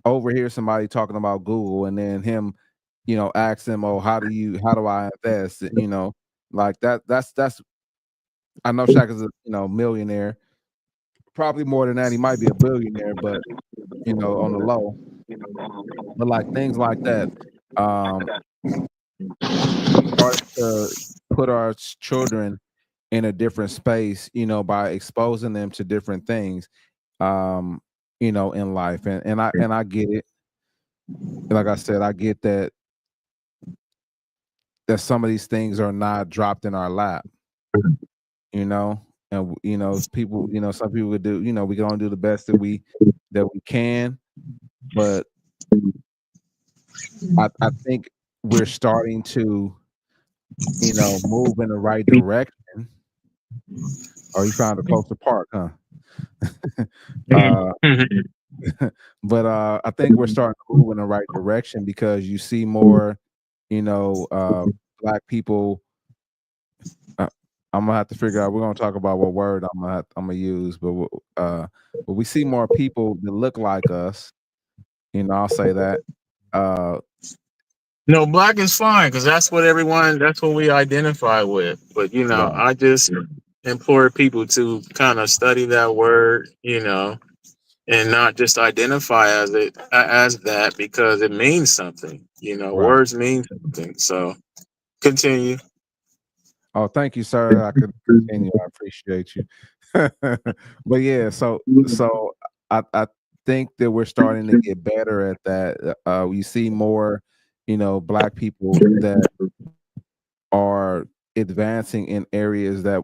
overhear somebody talking about Google, and then him, ask them, oh, how do I invest? Like that's I know Shaq is a millionaire, probably more than that. He might be a billionaire, but on the low. But like things like that, start to put our children in a different space, by exposing them to different things, in life. And I get it. Like I said, I get that some of these things are not dropped in our lap, and people, some people would do, we're gonna do the best that we can, but I think we're starting to, move in the right direction. Oh, you found a closer park, huh? But I think we're starting to move in the right direction, because you see more, Black people. I'm gonna have to figure out. We're gonna talk about what word I'm gonna use, but we see more people that look like us. I'll say that. No, Black is fine, because that's what we identify with. But Right. I just implore people to kind of study that word, and not just identify as that, because it means something. Right. Words mean something. So continue. Oh, thank you, sir. I could continue. I appreciate you. But yeah, so I think that we're starting to get better at that. You see more, Black people that are advancing in areas that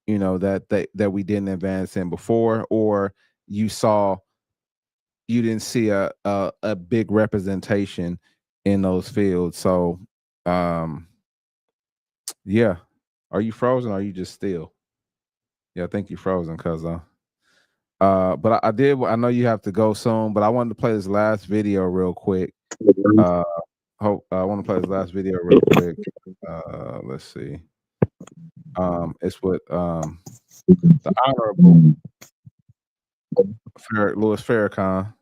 that we didn't advance in before, or you didn't see a big representation in those fields. So yeah. Are you frozen or are you just still? Yeah, I think you're frozen, cuz but I know you have to go soon, but I wanted to play this last video real quick. I want to play this last video real quick. Let's see. It's with the Honorable Louis Farrakhan.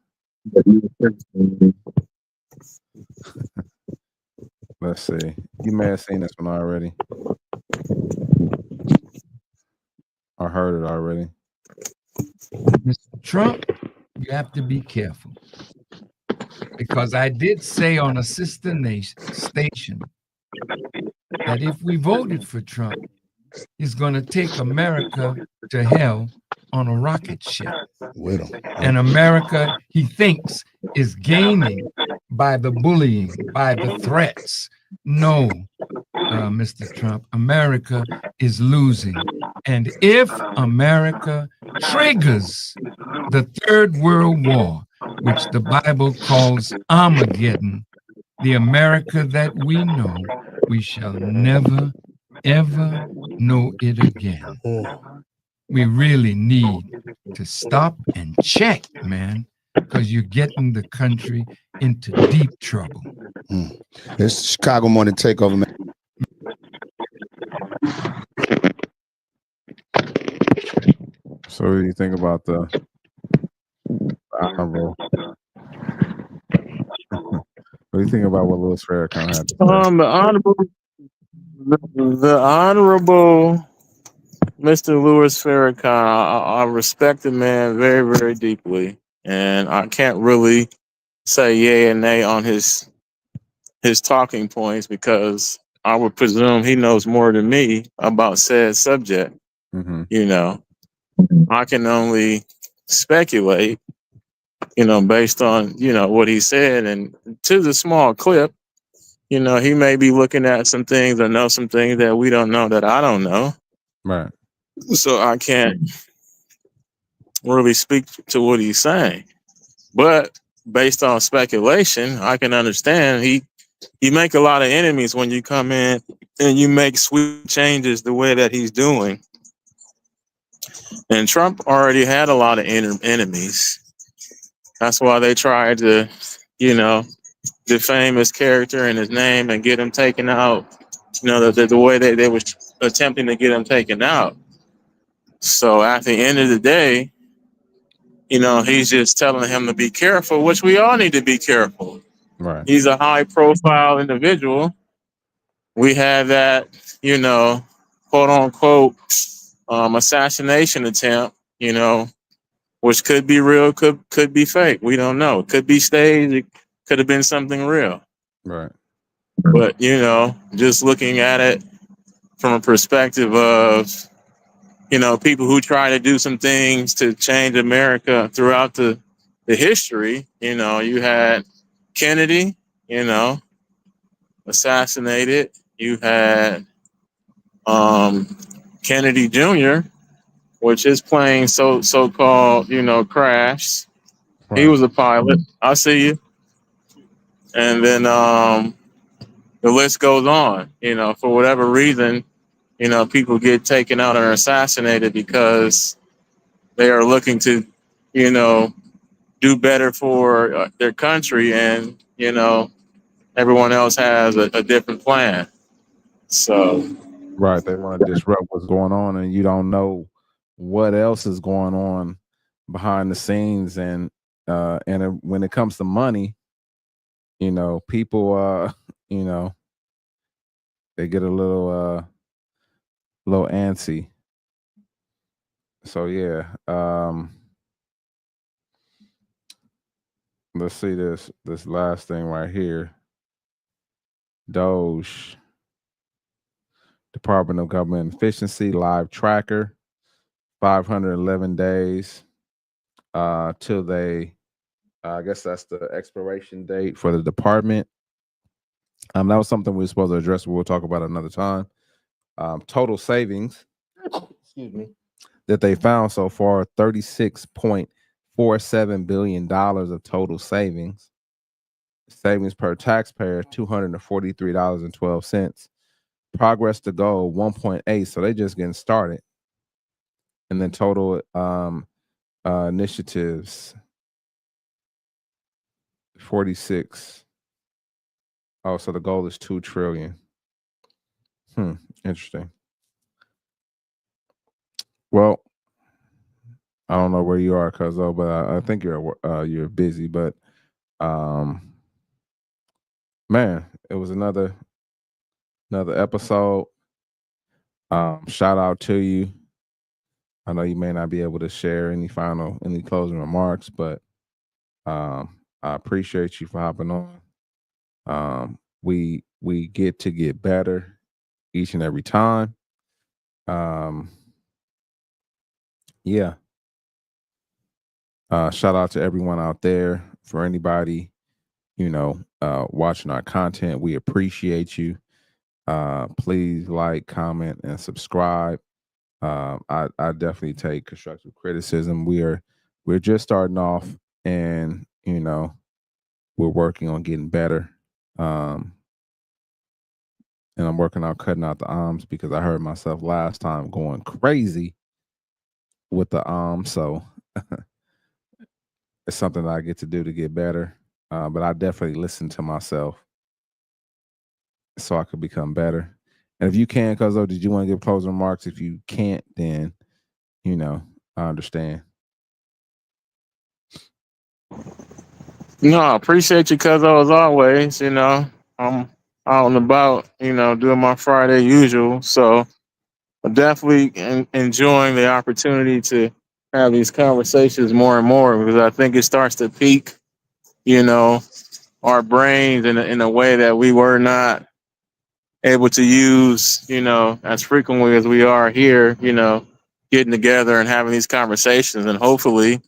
Let's see. You may have seen this one already. I heard it already. Mr. Trump, you have to be careful. Because I did say on a sister station that if we voted for Trump, he's going to take America to hell on a rocket ship. And America, he thinks, is gaining by the bullying, by the threats. No, Mr. Trump, America is losing. And if America triggers the Third World War, which the Bible calls Armageddon, the America that we know, we shall never, ever know it again. We really need to stop and check, man, because you're getting the country into deep trouble. It's Chicago Morning Takeover, man. So what do you think about the Honorable? What do you think about what Louis Farrakhan had to say? The honorable Mr. Louis Farrakhan, I respect the man very, very deeply, and I can't really say yay and nay on his talking points because I would presume he knows more than me about said subject. I can only speculate, based on, what he said. And to the small clip, he may be looking at some things or know some things that we don't know that I don't know. Right. So I can't really speak to what he's saying. But based on speculation, I can understand you make a lot of enemies when you come in and you make sweet changes the way that he's doing. And Trump already had a lot of enemies. That's why they tried to, defame his character and his name and get him taken out, the way they were attempting to get him taken out. So at the end of the day, he's just telling him to be careful, which we all need to be careful. Right. He's a high profile individual. We had that, quote unquote, assassination attempt, which could be real, could be fake. We don't know. It could be staged. It could have been something real. Right. But, just looking at it from a perspective of, people who try to do some things to change America throughout the history, you had Kennedy, assassinated. You had Kennedy Jr., which his plane so-called, crashed. Right. He was a pilot. I see you. And then the list goes on. For whatever reason, people get taken out or assassinated because they are looking to, do better for their country, and everyone else has a different plan. So, right, they want to disrupt what's going on, and you don't know what else is going on behind the scenes. And when it comes to money, people, they get a little antsy. So yeah, let's see this last thing right here. Doge, Department of Government Efficiency live tracker, 511 days till they I guess that's the expiration date for the department. That was something we were supposed to address. We'll talk about another time. Total savings, excuse me, that they found so far, $36.47 billion of total savings. Savings per taxpayer, $243.12. Progress to goal, 1.8. So they just getting started. And then total initiatives, 46. Oh, so the goal is 2 trillion. Interesting. Well, I don't know where you are, Cuzzo, but I think you're busy. But man, it was another episode. Shout out to you. I know you may not be able to share any closing remarks, but I appreciate you for hopping on. We get to get better each and every time. Yeah. Shout out to everyone out there. For anybody, watching our content, we appreciate you. Please like, comment, and subscribe. I definitely take constructive criticism. We're just starting off, and we're working on getting better. And I'm working on cutting out the arms because I heard myself last time going crazy with the arms. So it's something that I get to do to get better. But I definitely listen to myself so I could become better. And if you can, Cuzzo, did you want to give closing remarks? If you can't, then, I understand. No, I appreciate you, Cuzzo, as always. I'm out and about, doing my Friday usual. So I'm definitely enjoying the opportunity to have these conversations more and more, because I think it starts to pique, our brains in a way that we were not able to use, as frequently as we are here, getting together and having these conversations. And hopefully,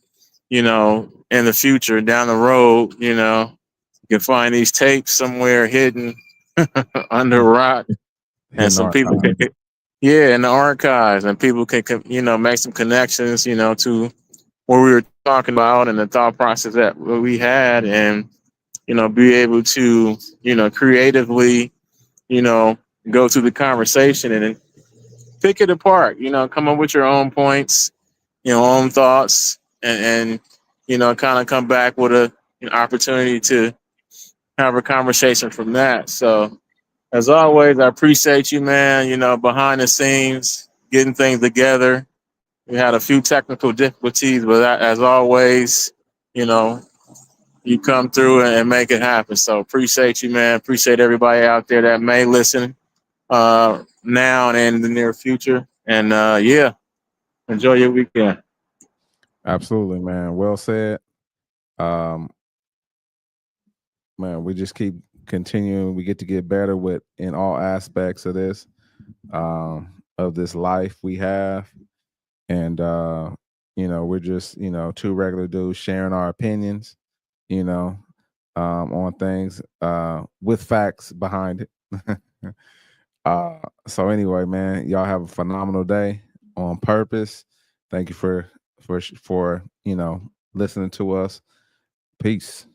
in the future, down the road, you can find these tapes somewhere hidden under a rock, and some people can, in the archives, and people can, make some connections, to what we were talking about and the thought process that we had, and, be able to, creatively, go through the conversation and pick it apart, come up with your own points, own thoughts, and kind of come back with an opportunity to have a conversation from that. So as always, I appreciate you, man, behind the scenes, getting things together. We had a few technical difficulties, but as always, you come through and make it happen. So appreciate you, man. Appreciate everybody out there that may listen now and in the near future. And enjoy your weekend. Absolutely, man. Well said. Man, we just keep continuing. We get to get better in all aspects of this life we have. And we're just, two regular dudes sharing our opinions, on things with facts behind it. So anyway, man, y'all have a phenomenal day on purpose. Thank you for listening to us. Peace.